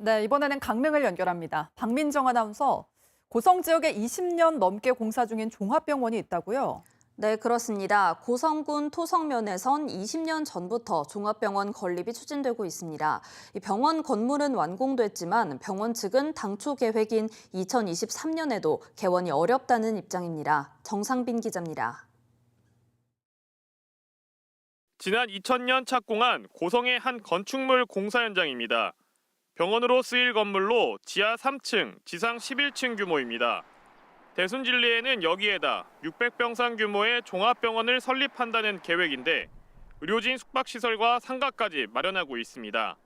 네, 이번에는 강릉을 연결합니다. 박민정 아나운서, 고성 지역에 20년 넘게 공사 중인 종합병원이 있다고요? 네, 그렇습니다. 고성군 토성면에선 20년 전부터 종합병원 건립이 추진되고 있습니다. 이 병원 건물은 완공됐지만 병원 측은 당초 계획인 2023년에도 개원이 어렵다는 입장입니다. 정상빈 기자입니다. 지난 2000년 착공한 고성의 한 건축물 공사 현장입니다. 병원으로 쓰일 건물로 지하 3층, 지상 11층 규모입니다. 대순진리에는 여기에다 600병상 규모의 종합병원을 설립한다는 계획인데 의료진 숙박시설과 상가까지 마련하고 있습니다.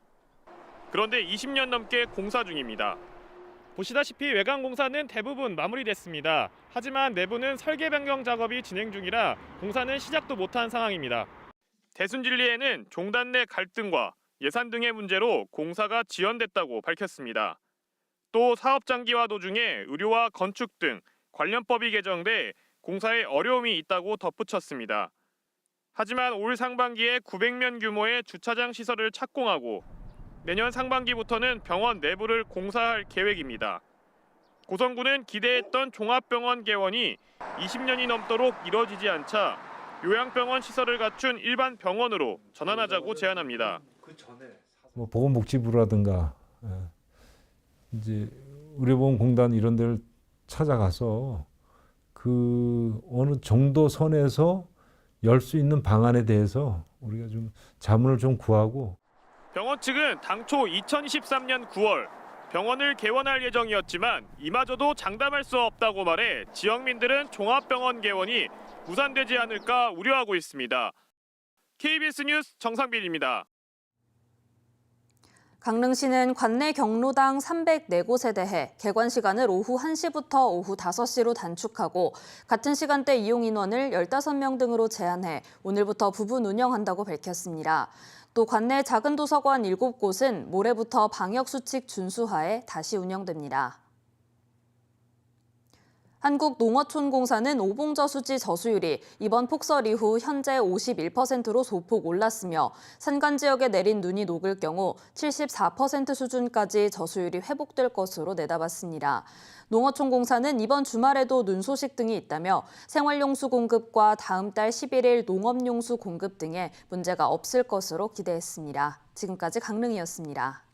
그런데 20년 넘게 공사 중입니다. 보시다시피 외관 공사는 대부분 마무리됐습니다. 하지만 내부는 설계 변경 작업이 진행 중이라 공사는 시작도 못한 상황입니다. 대순진리에는 종단 내 갈등과 예산 등의 문제로 공사가 지연됐다고 밝혔습니다. 또 사업 장기화 도중에 의료와 건축 등 관련법이 개정돼 공사에 어려움이 있다고 덧붙였습니다. 하지만 올 상반기에 900면 규모의 주차장 시설을 착공하고 내년 상반기부터는 병원 내부를 공사할 계획입니다. 고성군은 기대했던 종합병원 개원이 20년이 넘도록 이뤄지지 않자 요양병원 시설을 갖춘 일반 병원으로 전환하자고 제안합니다. 보건복지부라든가 이제 의료보험공단 이런 데를 찾아가서 그 어느 정도 선에서 열 수 있는 방안에 대해서 우리가 좀 자문을 좀 구하고. 병원 측은 당초 2023년 9월 병원을 개원할 예정이었지만 이마저도 장담할 수 없다고 말해 지역민들은 종합병원 개원이 무산되지 않을까 우려하고 있습니다. KBS 뉴스 정상빈입니다. 강릉시는 관내 경로당 304곳에 대해 개관 시간을 오후 1시부터 오후 5시로 단축하고 같은 시간대 이용 인원을 15명 등으로 제한해 오늘부터 부분 운영한다고 밝혔습니다. 또 관내 작은 도서관 7곳은 모레부터 방역수칙 준수하에 다시 운영됩니다. 한국농어촌공사는 오봉저수지 저수율이 이번 폭설 이후 현재 51%로 소폭 올랐으며 산간 지역에 내린 눈이 녹을 경우 74% 수준까지 저수율이 회복될 것으로 내다봤습니다. 농어촌공사는 이번 주말에도 눈 소식 등이 있다며 생활용수 공급과 다음 달 11일 농업용수 공급 등에 문제가 없을 것으로 기대했습니다. 지금까지 강릉이었습니다.